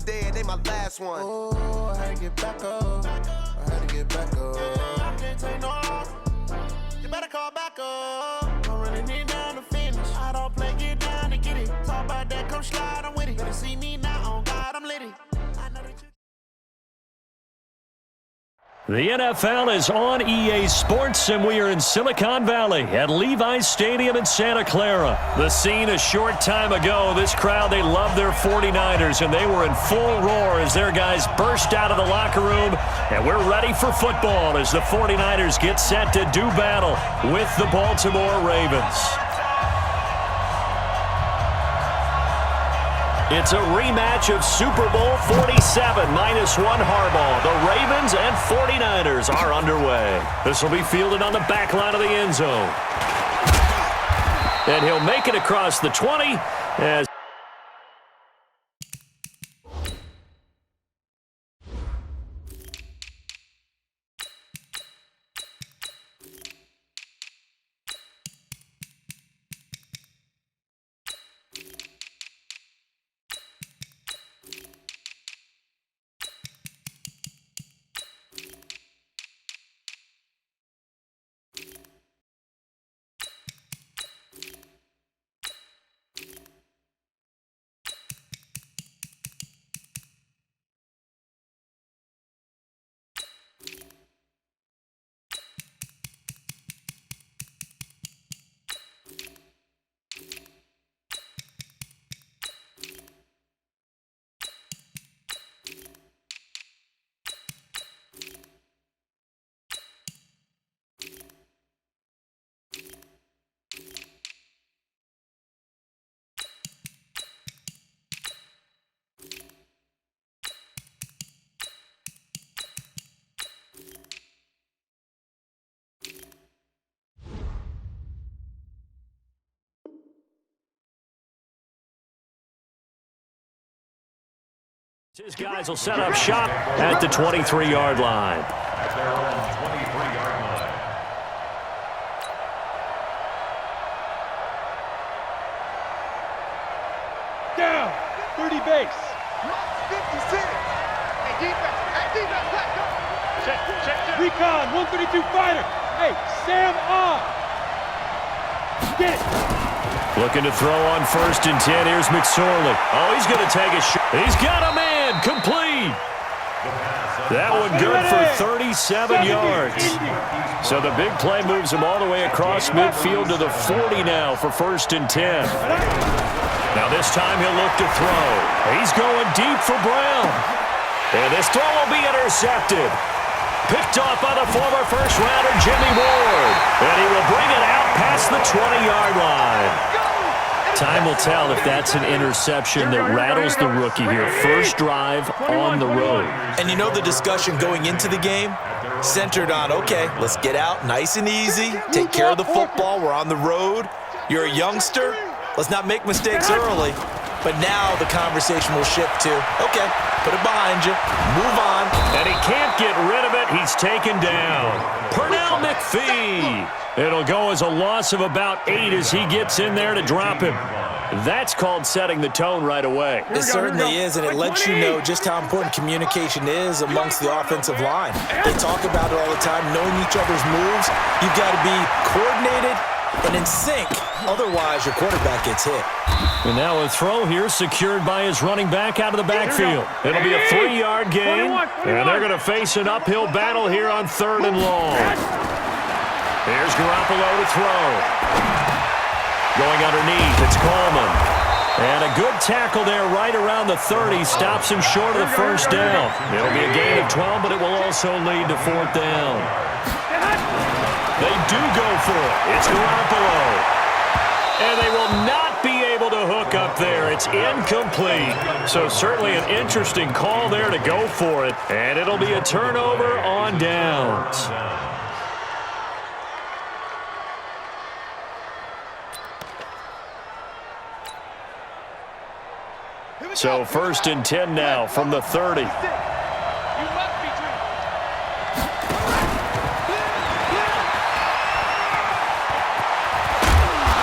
dead, they my last one. Oh, I had to get back up. I had to get back up. I can't take no loss. You better call back up. Don't really need down to finish. I don't play, get down to get it. Talk about that, come slide, I'm with it. Better see me now, on God, I'm litty. I know that you. The NFL is on EA Sports, and we are in Silicon Valley at Levi's Stadium in Santa Clara. The scene a short time ago, this crowd, they love their 49ers, and they were in full roar as their guys burst out of the locker room, and we're ready for football as the 49ers get set to do battle with the Baltimore Ravens. It's a rematch of Super Bowl 47 -1 Harbaugh. The Ravens and 49ers are underway. This will be fielded on the back line of the end zone. And he'll make it across the 20 as his guys will set up shop at the 23-yard line. At their own 23-yard line. Down, 30 base. 56. Hey, defense, back up. Check. Recon, 132 fighter. Hey, Sam on. Get it. Looking to throw on 1st and 10. Here's McSorley. Oh, he's going to take a shot. He's got a man. Complete. That one good for 37 yards. So the big play moves him all the way across midfield to the 40 now for 1st and 10. Now this time he'll look to throw. He's going deep for Brown. And this throw will be intercepted. Picked off by the former first-rounder Jimmy Ward. And he will bring it out past the 20-yard line. Time will tell if that's an interception that rattles the rookie here. First drive on the road. And you know the discussion going into the game? Centered on, okay, let's get out nice and easy, take care of the football, we're on the road. You're a youngster, let's not make mistakes early. But now the conversation will shift to, okay, put it behind you, move on. And he can't get rid of it, he's taken down. Pernell McPhee. It'll go as a loss of about 8 as he gets in there to drop him. That's called setting the tone right away. It certainly is, and it lets you know just how important communication is amongst the offensive line. They talk about it all the time, knowing each other's moves. You've got to be coordinated and in sync. Otherwise, your quarterback gets hit. And now a throw here secured by his running back out of the backfield. It'll be a 3-yard gain, and they're going to face an uphill battle here on 3rd and long. Here's Garoppolo to throw. Going underneath, it's Coleman. And a good tackle there right around the 30. Stops him short of the first down. It'll be a gain of 12, but it will also lead to 4th down. They do go for it. It's Garoppolo. And they will not be able to hook up there. It's incomplete. So certainly an interesting call there to go for it. And it'll be a turnover on downs. So 1st and 10 now from the 30. You must be dreaming.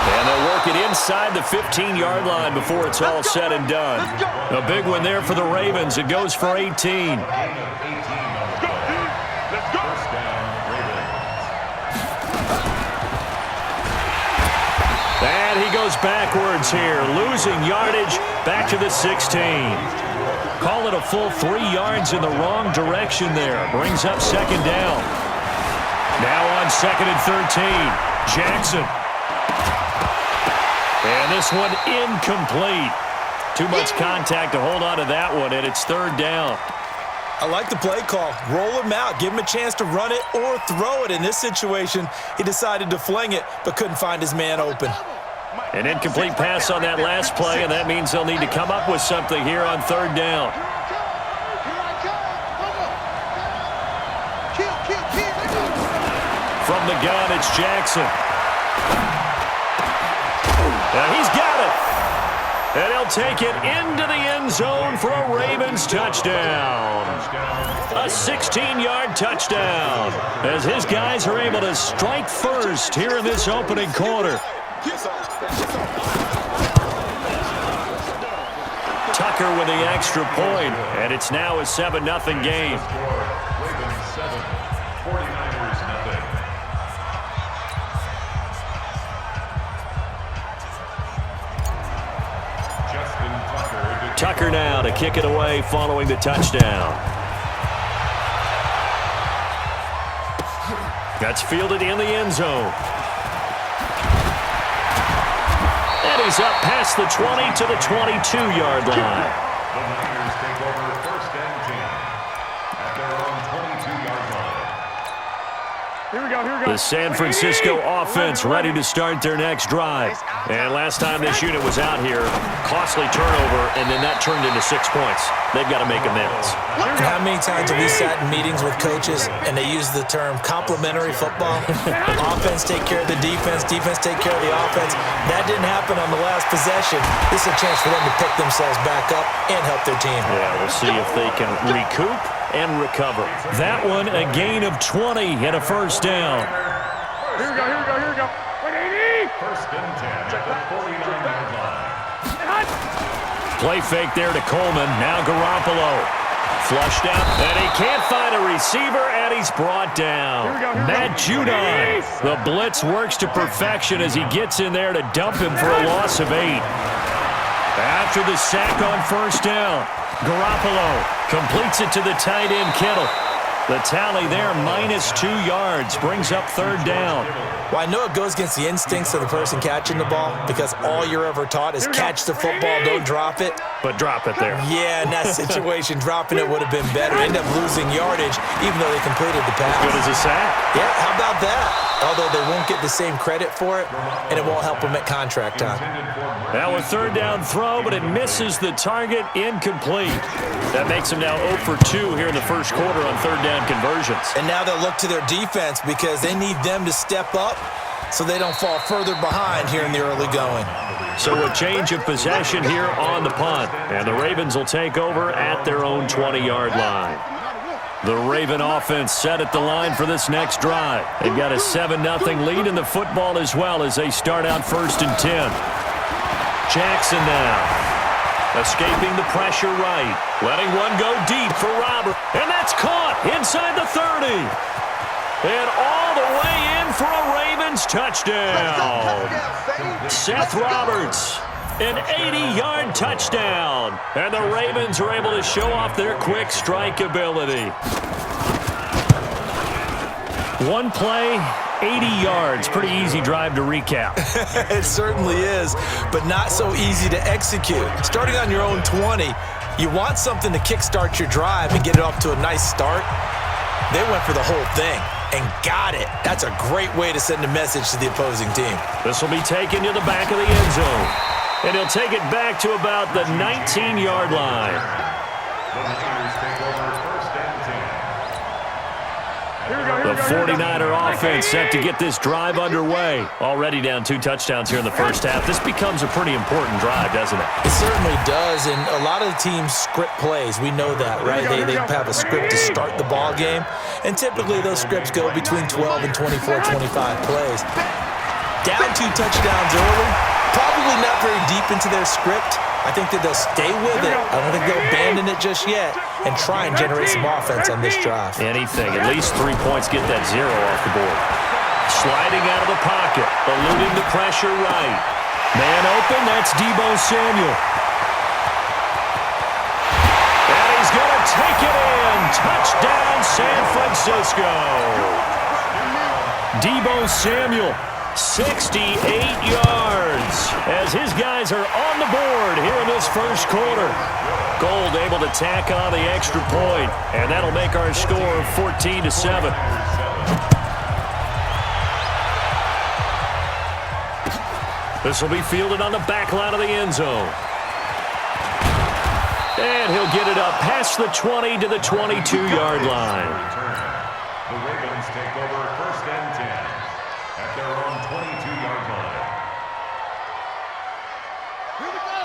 And they'll work it inside the 15-yard line before it's all said and done. A big one there for the Ravens. It goes for 18. Let's go, dude. Let's go. First down, Ravens. And he goes backwards here, losing yardage back to the 16. Call it a full 3 yards in the wrong direction there. Brings up second down. Now on second and 13. Jackson. And this one incomplete. Too much contact to hold on to that one, and it's third down. I like the play call. Roll him out. Give him a chance to run it or throw it. In this situation, he decided to fling it, but couldn't find his man open. An incomplete pass on that last play, and that means they'll need to come up with something here on third down. From the gun, it's Jackson. And he's got it. And he'll take it into the end zone for a Ravens touchdown. A 16-yard touchdown as his guys are able to strike first here in this opening quarter. Tucker with the extra point, and it's now a 7-0 game. Ravens 7, 49ers nothing. Tucker now to kick it away following the touchdown. That's fielded in the end zone. And he's up past the 20 to the 22-yard line. The Niners take over first and 10 at their own 22-yard line. Here we go, here we go. The San Francisco offense ready to start their next drive. And last time this unit was out here, costly turnover, and then that turned into 6 points. They've got to make amends. How many times have we sat in meetings with coaches and they use the term complementary football? Offense take care of the defense, defense take care of the offense. That didn't happen on the last possession. This is a chance for them to pick themselves back up and help their team. Yeah, we'll see if they can recoup and recover. That one, a gain of 20 and a first down. Here we go, here we go, here we go. First and 10 at the 49-yard line. Play fake there to Coleman. Now Garoppolo. Flushed out, and he can't find a receiver, and he's brought down. Matt Judon. The blitz works to perfection as he gets in there to dump him for a loss of 8. After the sack on first down, Garoppolo completes it to the tight end Kittle. The tally there, -2 yards, brings up third down. Well, I know it goes against the instincts of the person catching the ball because all you're ever taught is catch the football, don't drop it. But drop it there. Yeah, in that situation, dropping it would have been better. End up losing yardage, even though they completed the pass. Good as a sack. Yeah, how about that? Although they won't get the same credit for it, and it won't help them at contract time. Now a third down throw, but it misses the target, incomplete. That makes them now 0 for 2 here in the first quarter on third down conversions. And now they'll look to their defense because they need them to step up so they don't fall further behind here in the early going. So a change of possession here on the punt, and the Ravens will take over at their own 20-yard line. The Raven offense set at the line for this next drive. They've got a 7-0 lead in the football as well as they start out first and 10. Jackson now. Escaping the pressure right. Letting one go deep for Robert. And that's caught inside the 30. And all the way in for a Ravens touchdown. Seth Roberts. An 80-yard touchdown. And the Ravens are able to show off their quick strike ability. One play, 80 yards. Pretty easy drive to recap. It certainly is, but not so easy to execute. Starting on your own 20, you want something to kickstart your drive and get it off to a nice start. They went for the whole thing and got it. That's a great way to send a message to the opposing team. This will be taken to the back of the end zone. And he'll take it back to about the 19-yard line. The Niners take over first and 10. The 49er offense set to get this drive underway. Already down 2 touchdowns here in the first half. This becomes a pretty important drive, doesn't it? It certainly does, and a lot of the teams script plays. We know that, right? They have a script to start the ball game, and typically those scripts go between 12 and 24, 25 plays. Down 2 touchdowns early, probably not very deep into their script. I think that they'll stay with it. I don't think they'll abandon it just yet and try and generate some offense on this drive. Anything. At least 3 points get that 0 off the board. Sliding out of the pocket. Eluding the pressure right. Man open. That's Deebo Samuel. And he's going to take it in. Touchdown, San Francisco. Deebo Samuel. 68 yards as his guys are on the board here in this first quarter. Gold able to tack on the extra point, and that'll make our score 14-7. This will be fielded on the back line of the end zone. And he'll get it up past the 20 to the 22-yard line. The Ravens take over 1st and 10 at their own 22-yard line.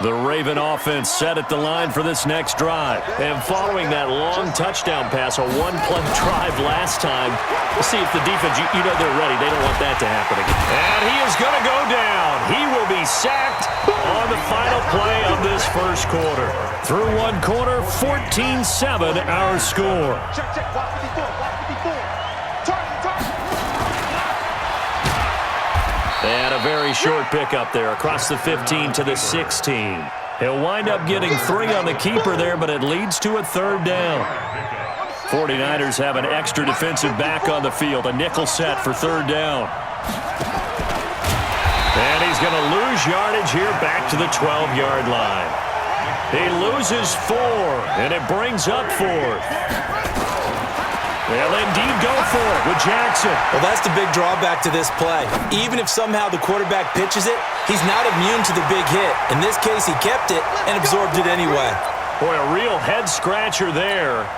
The Raven offense set at the line for this next drive. And following that long touchdown pass, a one-play drive last time, we'll see if the defense, you know they're ready. They don't want that to happen again. And he is going to go down. He will be sacked on the final play of this first quarter. Through one quarter, 14-7 our score. Check, watch 54, watch 54. Target. And a very short pickup there across the 15 to the 16. He'll wind up getting 3 on the keeper there, but it leads to a 3rd down. 49ers have an extra defensive back on the field, a nickel set for 3rd down. And he's going to lose yardage here back to the 12-yard line. He loses 4, and it brings up 4th. They'll indeed go for it with Jackson. Well, that's the big drawback to this play. Even if somehow the quarterback pitches it, he's not immune to the big hit. In this case, he kept it and absorbed it anyway. Boy, a real head-scratcher there.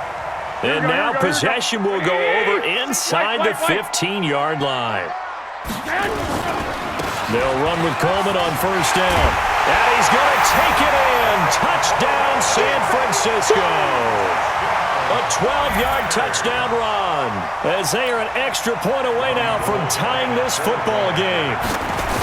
And now possession will go over inside the 15-yard line. They'll run with Coleman on 1st down. And he's going to take it in. Touchdown, San Francisco. A 12-yard touchdown run as they are an extra point away now from tying this football game.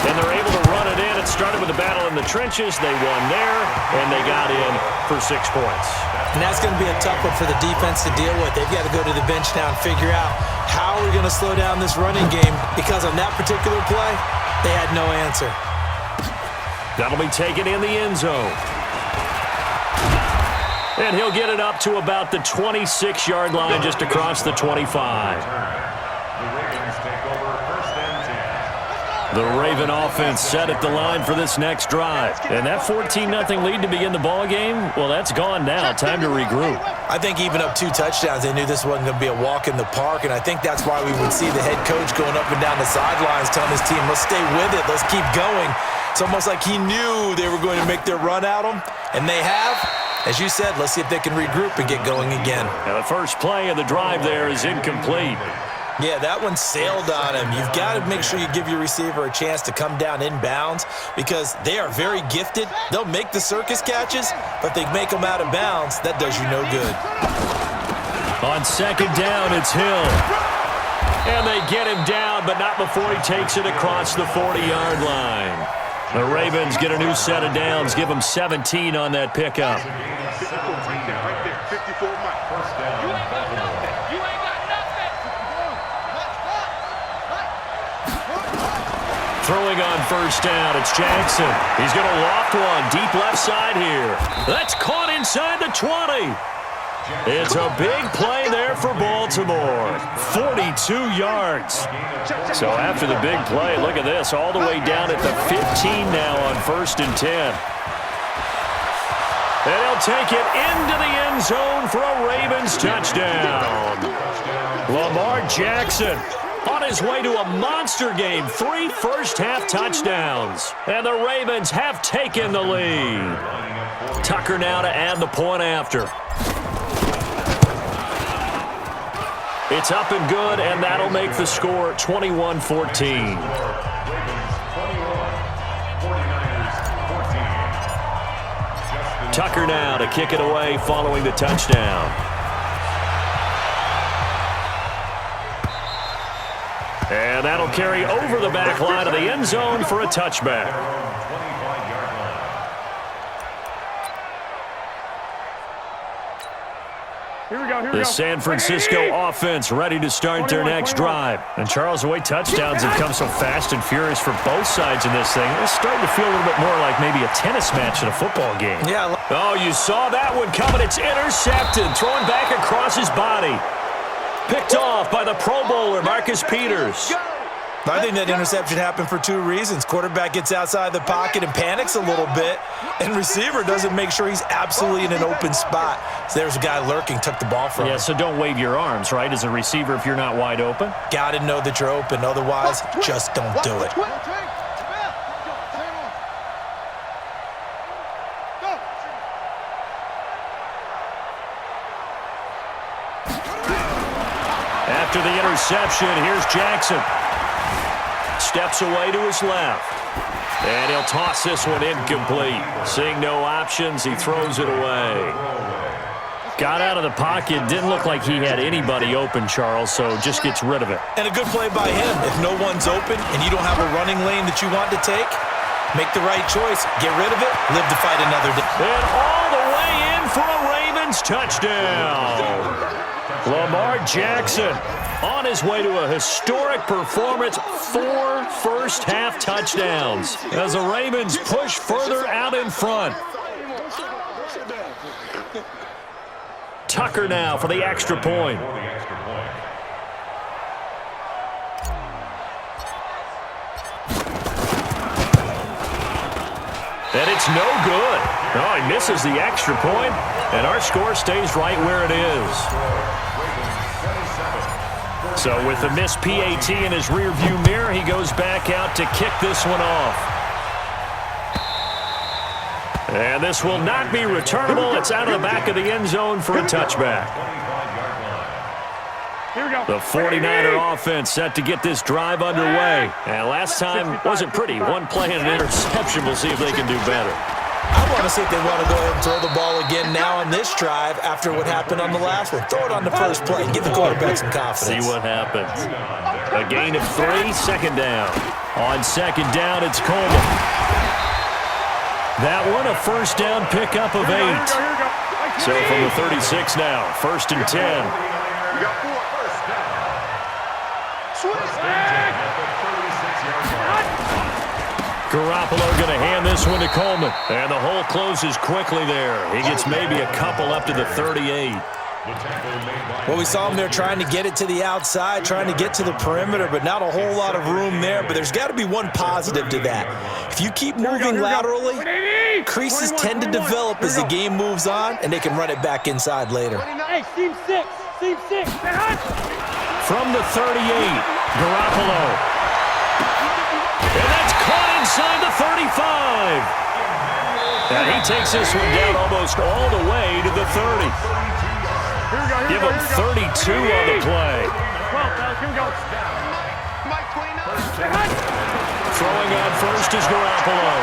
And they're able to run it in. It started with a battle in the trenches. They won there, and they got in for 6 points. And that's going to be a tough one for the defense to deal with. They've got to go to the bench now and figure out how we're going to slow down this running game, because on that particular play, they had no answer. That'll be taken in the end zone. And he'll get it up to about the 26-yard line, just across the 25. The Ravens take over 1st and 10. The Raven offense set at the line for this next drive. And that 14-0 lead to begin the ball game, well, that's gone now. Time to regroup. I think even up 2 touchdowns, they knew this wasn't going to be a walk in the park, and I think that's why we would see the head coach going up and down the sidelines telling his team, let's stay with it, let's keep going. It's almost like he knew they were going to make their run at him, and they have. As you said, let's see if they can regroup and get going again. Now the first play of the drive there is incomplete. Yeah, that one sailed on him. You've got to make sure you give your receiver a chance to come down inbounds, because they are very gifted. They'll make the circus catches, but they make them out of bounds. That does you no good. On 2nd down, it's Hill. And they get him down, but not before he takes it across the 40-yard line. The Ravens get a new set of downs, give them 17 on that pickup. 54 right there. 54 Mike. 1st down. You ain't got nothing. Throwing on 1st down, it's Jackson. He's going to loft one deep left side here. That's caught inside the 20. It's a big play there for Baltimore. 42 yards. So after the big play, look at this, all the way down at the 15 now on 1st and 10. And he'll take it into the end zone for a Ravens touchdown. Lamar Jackson on his way to a monster game, 3 first-half touchdowns. And the Ravens have taken the lead. Tucker now to add the point after. It's up and good, and that'll make the score 21-14. Tucker now to kick it away following the touchdown. And that'll carry over the back line of the end zone for a touchback. Here we go. Here we The go. San Francisco offense ready to start their next drive. And Charles, the way touchdowns have come so fast and furious for both sides in this thing, it's starting to feel a little bit more like maybe a tennis match in a football game. Yeah. Oh, you saw that one coming. It's intercepted. Throwing back across his body. Picked off by the Pro Bowler, Marcus Peters. I think that interception happened for two reasons. Quarterback gets outside the pocket and panics a little bit, and receiver doesn't make sure he's absolutely in an open spot. So there's a guy lurking, took the ball from him. Yeah, so don't wave your arms, right, as a receiver if you're not wide open? Got to know that you're open. Otherwise, just don't do it. After the interception, here's Jackson. Steps away to his left. And he'll toss this one incomplete. Seeing no options, he throws it away. Got out of the pocket. Didn't look like he had anybody open, Charles, so just gets rid of it. And a good play by him. If no one's open and you don't have a running lane that you want to take, make the right choice. Get rid of it. Live to fight another day. And all the way in for a Ravens touchdown. Lamar Jackson on his way to a historic performance, 4 first-half touchdowns as the Ravens push further out in front. Tucker now for the extra point. And it's no good. Oh, he misses the extra point, and our score stays right where it is. So with the missed PAT in his rearview mirror, he goes back out to kick this one off. And this will not be returnable. It's out of the back of the end zone for a touchback. Here we go. The 49er offense set to get this drive underway. And last time wasn't pretty. One play and an interception. We'll see if they can do better. I want to see if they want to go ahead and throw the ball again now on this drive after what happened on the last one. Throw it on the first play and give the quarterback some confidence. See what happens. A gain of 3, second down. On second down, it's Coleman. That one, a first down pickup of 8. So from the 36 now, 1st and 10. Garoppolo going to hand this one to Coleman. And the hole closes quickly there. He gets maybe a couple up to the 38. Well, we saw him there trying to get it to the outside, trying to get to the perimeter, but not a whole lot of room there. But there's got to be one positive to that. If you keep moving laterally, creases tend to develop as the game moves on, and they can run it back inside later. Hey, team 6. Team 6. From the 38, Garoppolo. And that's caught inside the 35. And he takes this one down almost all the way to the 30. Give him 32 on the play. Throwing on first is Garoppolo.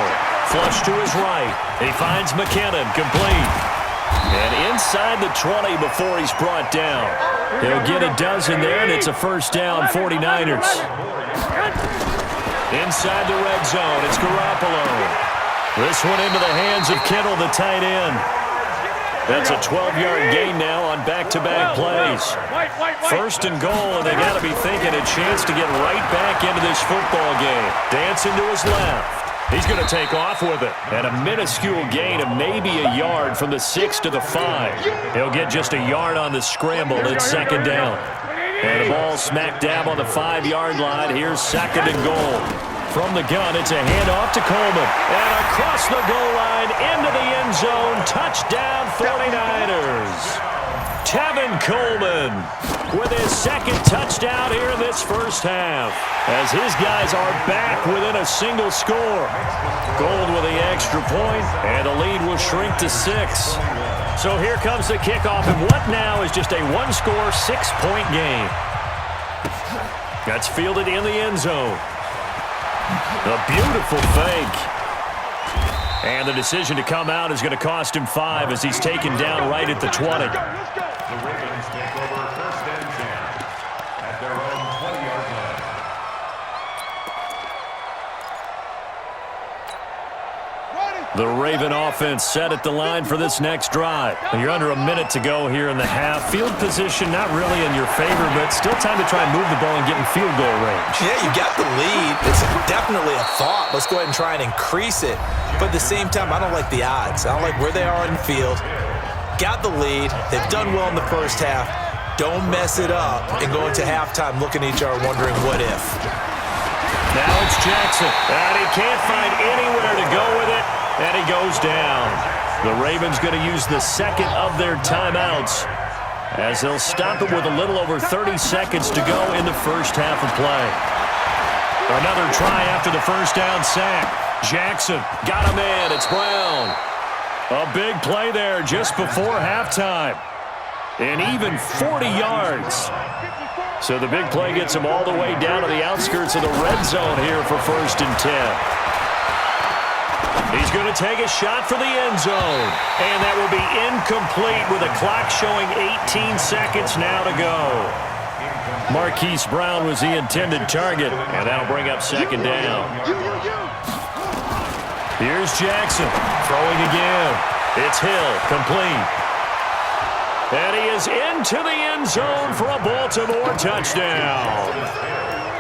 Flush to his right. He finds McKinnon, complete. And inside the 20 before he's brought down. He'll get a dozen there, and it's a first down, 49ers. Inside the red zone, it's Garoppolo. This one into the hands of Kittle, the tight end. That's a 12-yard gain now on back-to-back plays. 1st and goal, and they got to be thinking a chance to get right back into this football game. Dancing to his left. He's going to take off with it. And a minuscule gain of maybe a yard from the 6 to the 5. He'll get just a yard on the scramble. It's second down. And the ball smack dab on the 5-yard line. Here's 2nd and goal. From the gun, it's a handoff to Coleman. And across the goal line, into the end zone. Touchdown, 49ers. Tevin Coleman with his 2nd touchdown here in this first half. As his guys are back within a single score. Gold with the extra point, and the lead will shrink to 6. So here comes the kickoff, and what now is just a one-score, 6-point game. That's fielded in the end zone. A beautiful fake. And the decision to come out is going to cost him 5 as he's taken down right at the 20. The Ravens take over 1st and 10 at their own 20-yard line. The Raven offense set at the line for this next drive. And you're under a minute to go here in the half. Field position not really in your favor, but still time to try and move the ball and get in field goal range. Yeah, you got the lead. It's definitely a thought. Let's go ahead and try and increase it. But at the same time, I don't like the odds. I don't like where they are in the field. Got the lead. They've done well in the first half. Don't mess it up and go into halftime looking at each other wondering what if. Now it's Jackson. And he can't find anywhere to go with it. And he goes down. The Ravens going to use the second of their timeouts as they'll stop it with a little over 30 seconds to go in the first half of play. Another try after the first down sack. Jackson got him in. It's Brown. A big play there just before halftime. And even 40 yards. So the big play gets him all the way down to the outskirts of the red zone here for 1st and 10. He's going to take a shot for the end zone. And that will be incomplete with a clock showing 18 seconds now to go. Marquise Brown was the intended target, and that'll bring up 2nd down. Here's Jackson throwing again. It's Hill, complete. And he is into the end zone for a Baltimore touchdown.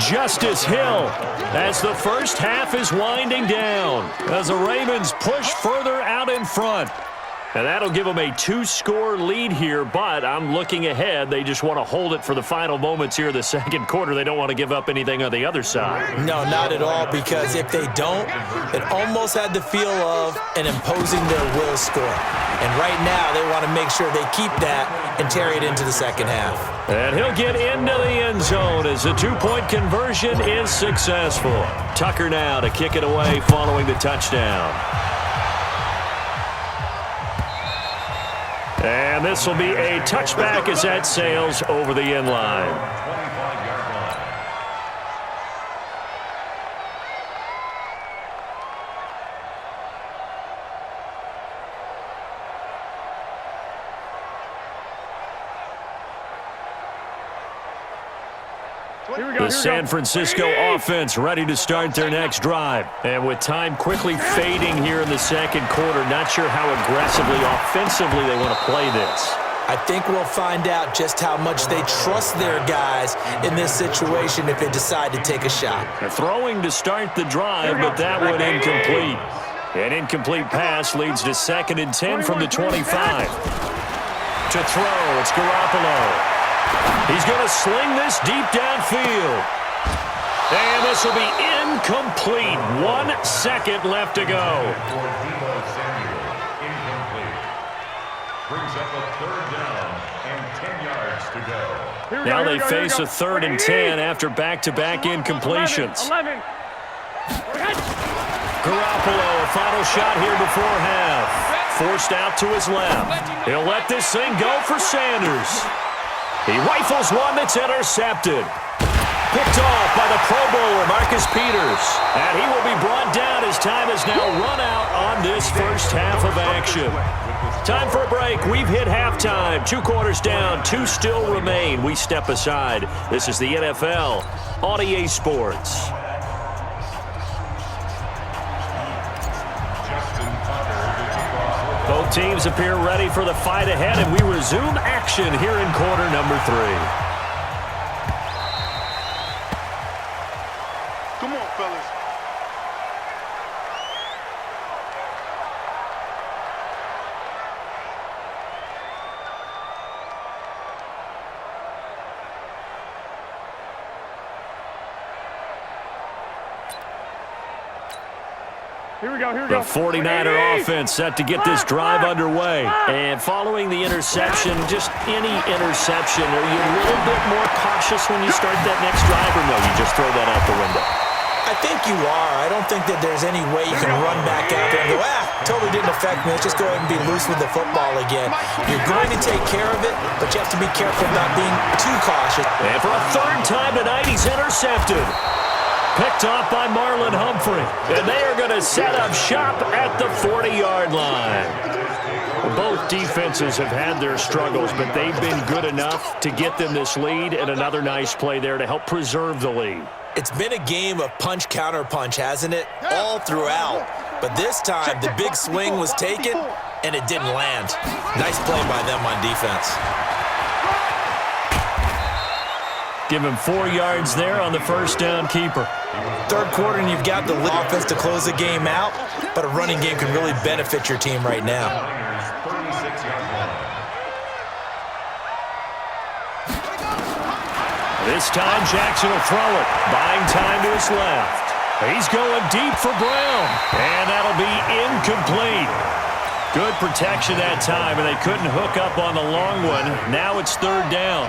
Justice Hill as the first half is winding down as the Ravens push further out in front. And that'll give them a 2-score lead here, but I'm looking ahead. They just want to hold it for the final moments here of the second quarter. They don't want to give up anything on the other side. No, not at all, because if they don't, it almost had the feel of an imposing their will score. And right now, they want to make sure they keep that and carry it into the second half. And he'll get into the end zone as the 2-point conversion is successful. Tucker now to kick it away following the touchdown. And this will be a touchback as that sails over the end line. The San Francisco offense ready to start their next drive. And with time quickly fading here in the second quarter, not sure how aggressively, offensively they want to play this. I think we'll find out just how much they trust their guys in this situation if they decide to take a shot. They're throwing to start the drive, but that one incomplete. An incomplete pass leads to 2nd and 10 from the 25. To throw, it's Garoppolo. He's going to sling this deep downfield. And this will be incomplete. 1 second left to go. Brings up a 3rd down and 10 yards to go. Now they face a 3rd and 10 after back-to-back incompletions. 11. Garoppolo, a final shot here before half. Forced out to his left. He'll let this thing go for Sanders. He rifles one that's intercepted. Picked off by the Pro Bowler, Marcus Peters. And he will be brought down as time has now run out on this first half of action. Time for a break. We've hit halftime. 2 quarters down, 2 still remain. We step aside. This is the NFL on EA Sports. Both teams appear ready for the fight ahead, and we resume action here in quarter number 3. Come on, fellas. Here we go, here we The go. 49er offense set to get this drive underway. And following the interception, just any interception, are you a little bit more cautious when you start that next drive, or no, you just throw that out the window? I think you are. I don't think that there's any way you can run back out there and go, totally didn't affect me. Let's just go ahead and be loose with the football again. You're going to take care of it, but you have to be careful about being too cautious. And for a 3rd time tonight, he's intercepted. Picked off by Marlon Humphrey. And they are going to set up shop at the 40-yard line. Both defenses have had their struggles, but they've been good enough to get them this lead, and another nice play there to help preserve the lead. It's been a game of punch, counter punch, hasn't it? All throughout. But this time, the big swing was taken, and it didn't land. Nice play by them on defense. Give him 4 yards there on the first down keeper. Third quarter, and you've got the offense to close the game out, but a running game can really benefit your team right now. This time, Jackson will throw it. Buying time to his left. He's going deep for Brown, and that'll be incomplete. Good protection that time, and they couldn't hook up on the long one. Now it's third down.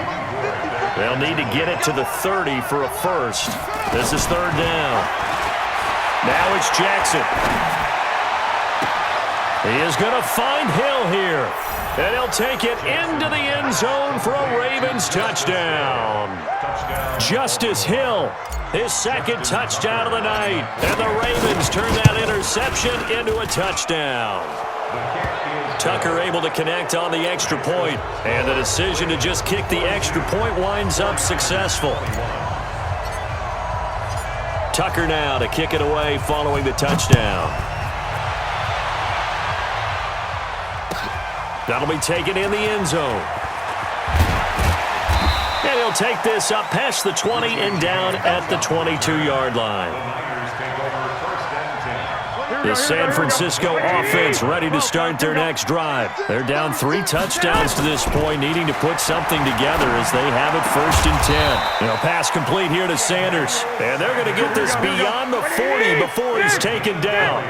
They'll need to get it to the 30 for a first. This is third down. Now it's Jackson. He is going to find Hill here, and he'll take it into the end zone for a Ravens touchdown. Justice Hill, his second touchdown of the night, and the Ravens turn that interception into a touchdown. Tucker able to connect on the extra point, and the decision to just kick the extra point winds up successful. Tucker now to kick it away following the touchdown. That'll be taken in the end zone. And he'll take this up past the 20 and down at the 22-yard line. The San Francisco offense ready to start their next drive. They're down 3 touchdowns to this point, needing to put something together as they have it first and 10. Pass complete here to Sanders. And they're going to get this beyond the 40 before he's taken down.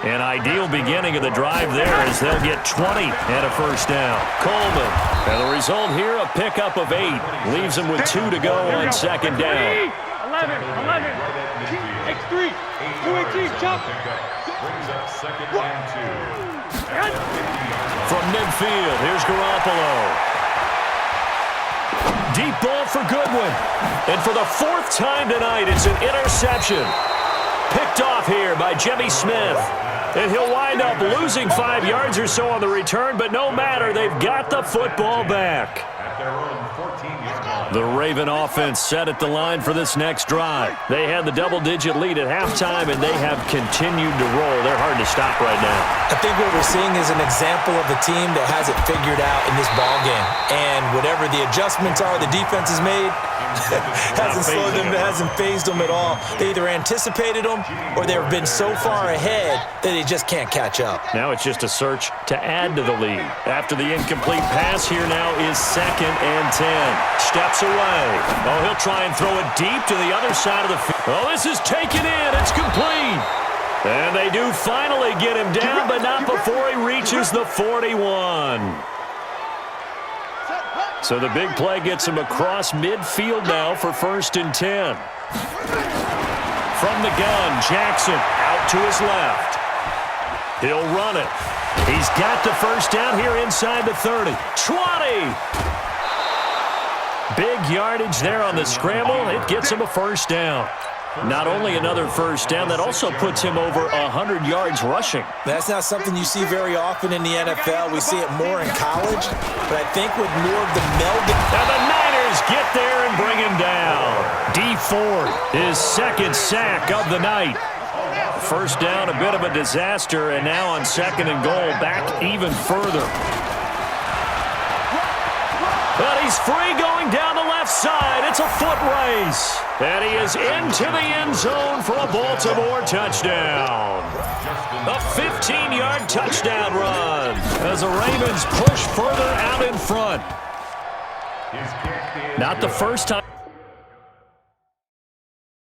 An ideal beginning of the drive there as they'll get 20 and a first down. Coleman. And the result here, a pickup of 8. Leaves them with 2 to go on second down. 11. X3. 2 chop. Brings up second and 2. From midfield, here's Garoppolo. Deep ball for Goodwin. And for the 4th time tonight, it's an interception. Picked off here by Jimmy Smith. And he'll wind up losing 5 yards or so on the return, but no matter, they've got the football back. At their own 14-yard line. The Raven offense set at the line for this next drive. They had the double-digit lead at halftime, and they have continued to roll. They're hard to stop right now. I think what we're seeing is an example of a team that has it figured out in this ballgame. And whatever the adjustments are the defense has made, hasn't slowed them, hasn't phased them at all. They either anticipated them or they've been so far ahead that they just can't catch up. Now it's just a search to add to the lead. After the incomplete pass, here now is second and 10. Steps away. Oh, he'll try and throw it deep to the other side of the field. Oh, this is taken in. It's complete. And they do finally get him down, but not before he reaches the 41. So the big play gets him across midfield now for first and 10. From the gun, Jackson out to his left. He'll run it. He's got the first down here inside the 30. 20! Big yardage there on the scramble. It gets him a first down. Not only another first down, that also puts him over 100 yards rushing. That's not something you see very often in the NFL. We see it more in college, but I think with more of the melding. And the Niners get there and bring him down. D Ford, his second sack of the night. First down, a bit of a disaster, and now on second and goal, back even further. But he's free going down the left side. It's a foot race. And he is into the end zone for a Baltimore touchdown. A 15-yard touchdown run as the Ravens push further out in front. Not the first time.